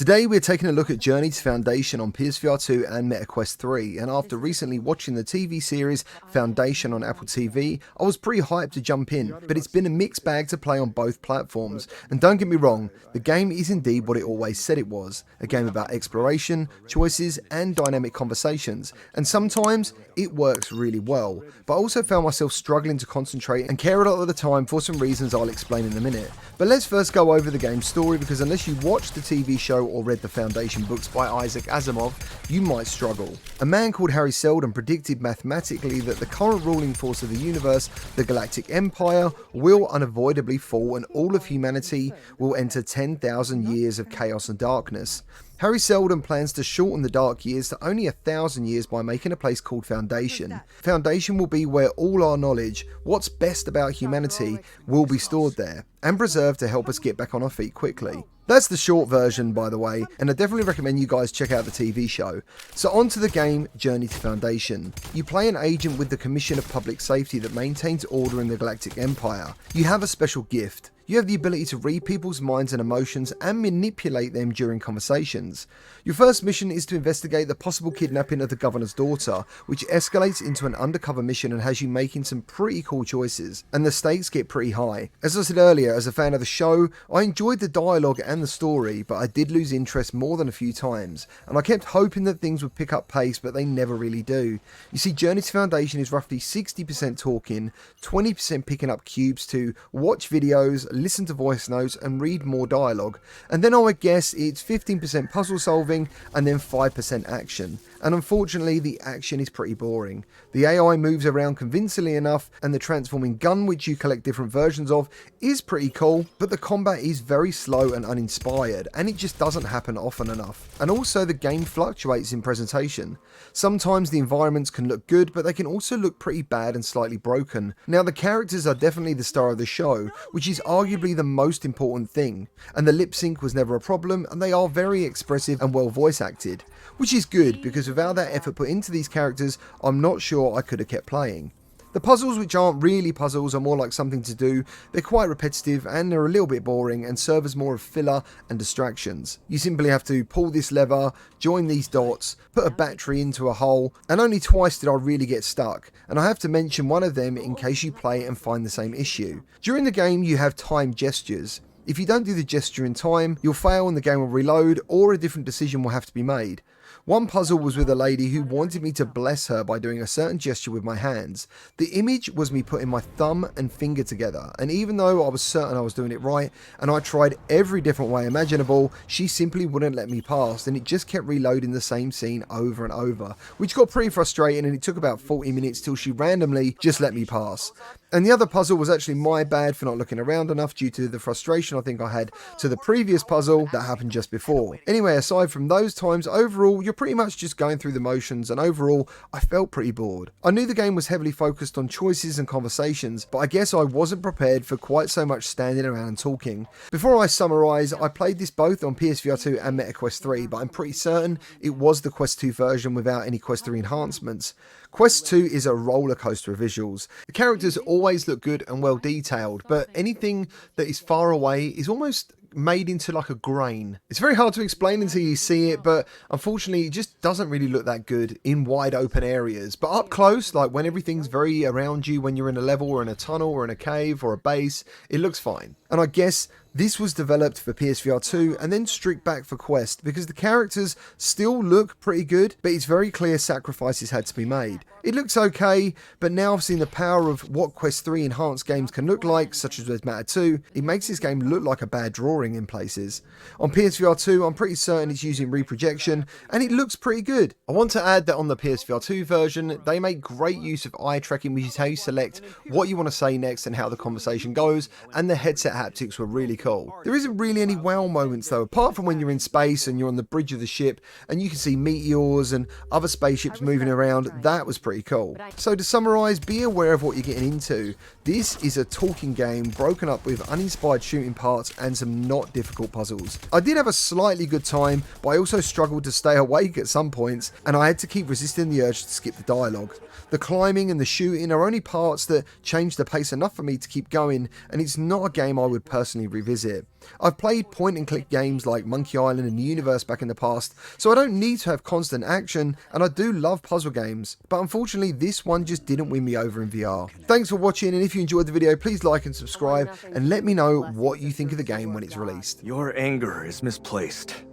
Today we're taking a look at Journey to Foundation on PSVR2 and Meta Quest 3, and after recently watching the TV series Foundation on Apple TV, I was pretty hyped to jump in, but it's been a mixed bag to play on both platforms. And don't get me wrong, the game is indeed what it always said it was, a game about exploration, choices and dynamic conversations, and sometimes it works really well, but I also found myself struggling to concentrate and care a lot of the time for some reasons I'll explain in a minute. But let's first go over the game's story, because unless you watched the TV show or read the Foundation books by Isaac Asimov, you might struggle. A man called Harry Seldon predicted mathematically that the current ruling force of the universe, the Galactic Empire, will unavoidably fall and all of humanity will enter 10,000 years of chaos and darkness. Harry Seldon plans to shorten the dark years to only 1,000 years by making a place called Foundation. Foundation will be where all our knowledge, what's best about humanity, will be stored there and preserved to help us get back on our feet quickly. That's the short version, by the way, and I definitely recommend you guys check out the TV show. So on to the game, Journey to Foundation. You play an agent with the Commission of Public Safety that maintains order in the Galactic Empire. You have a special gift. You have the ability to read people's minds and emotions and manipulate them during conversations. Your first mission is to investigate the possible kidnapping of the governor's daughter, which escalates into an undercover mission and has you making some pretty cool choices, and the stakes get pretty high. As I said earlier, as a fan of the show, I enjoyed the dialogue and the story, but I did lose interest more than a few times, and I kept hoping that things would pick up pace, but they never really do. You see, Journey to Foundation is roughly 60% talking, 20% picking up cubes to watch videos, listen to voice notes and read more dialogue, and then I would guess it's 15% puzzle solving and then 5% action. And unfortunately the action is pretty boring. The AI moves around convincingly enough, and the transforming gun, which you collect different versions of, is pretty cool, but the combat is very slow and uninspired, and it just doesn't happen often enough. And also the game fluctuates in presentation. Sometimes the environments can look good, but they can also look pretty bad and slightly broken. Now the characters are definitely the star of the show, which is arguably the most important thing, and the lip sync was never a problem, and they are very expressive and well voice acted, which is good, because without that effort put into these characters, I'm not sure I could have kept playing. The puzzles, which aren't really puzzles, are more like something to do. They're quite repetitive and they're a little bit boring and serve as more of filler and distractions. You simply have to pull this lever, join these dots, put a battery into a hole, and only twice did I really get stuck, and I have to mention one of them in case you play and find the same issue. During the game you have time gestures. If you don't do the gesture in time, you'll fail and the game will reload, or a different decision will have to be made. One puzzle was with a lady who wanted me to bless her by doing a certain gesture with my hands. The image was me putting my thumb and finger together, and even though I was certain I was doing it right, and I tried every different way imaginable, she simply wouldn't let me pass, and it just kept reloading the same scene over and over, which got pretty frustrating, and it took about 40 minutes till she randomly just let me pass. And the other puzzle was actually my bad for not looking around enough due to the frustration I think I had to the previous puzzle that happened just before. Anyway, aside from those times, overall you're pretty much just going through the motions, and overall I felt pretty bored. I knew the game was heavily focused on choices and conversations, but I guess I wasn't prepared for quite so much standing around and talking. Before I summarise, I played this both on PSVR2 and Meta Quest 3, but I'm pretty certain it was the Quest 2 version without any Quest 3 enhancements. Quest 2 is a roller coaster of visuals. The characters always look good and well detailed, but anything that is far away is almost made into like a grain. It's very hard to explain until you see it, but unfortunately it just doesn't really look that good in wide open areas. But up close, like when everything's very around you, when you're in a level or in a tunnel or in a cave or a base, it looks fine. And I guess this was developed for PSVR 2 and then stripped back for Quest, because the characters still look pretty good, but it's very clear sacrifices had to be made. It looks okay, but now I've seen the power of what Quest 3 enhanced games can look like, such as with Matter 2, it makes this game look like a bad drawing in places. On PSVR 2, I'm pretty certain it's using reprojection, and it looks pretty good. I want to add that on the PSVR 2 version, they make great use of eye tracking, which is how you select what you want to say next and how the conversation goes, and the headset haptics were really cool. There isn't really any wow moments though, apart from when you're in space and you're on the bridge of the ship and you can see meteors and other spaceships moving around. That was pretty cool. So to summarise, be aware of what you're getting into. This is a talking game broken up with uninspired shooting parts and some not difficult puzzles. I did have a slightly good time, but I also struggled to stay awake at some points, and I had to keep resisting the urge to skip the dialogue. The climbing and the shooting are only parts that change the pace enough for me to keep going, and it's not a game I would personally revisit. I've played point and click games like Monkey Island and Universe back in the past, so I don't need to have constant action, and I do love puzzle games, but unfortunately this one just didn't win me over in VR. Thanks for watching, and if you enjoyed the video, please like and subscribe, and let me know what you think of the game when it's released. Your anger is misplaced.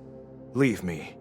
Leave me.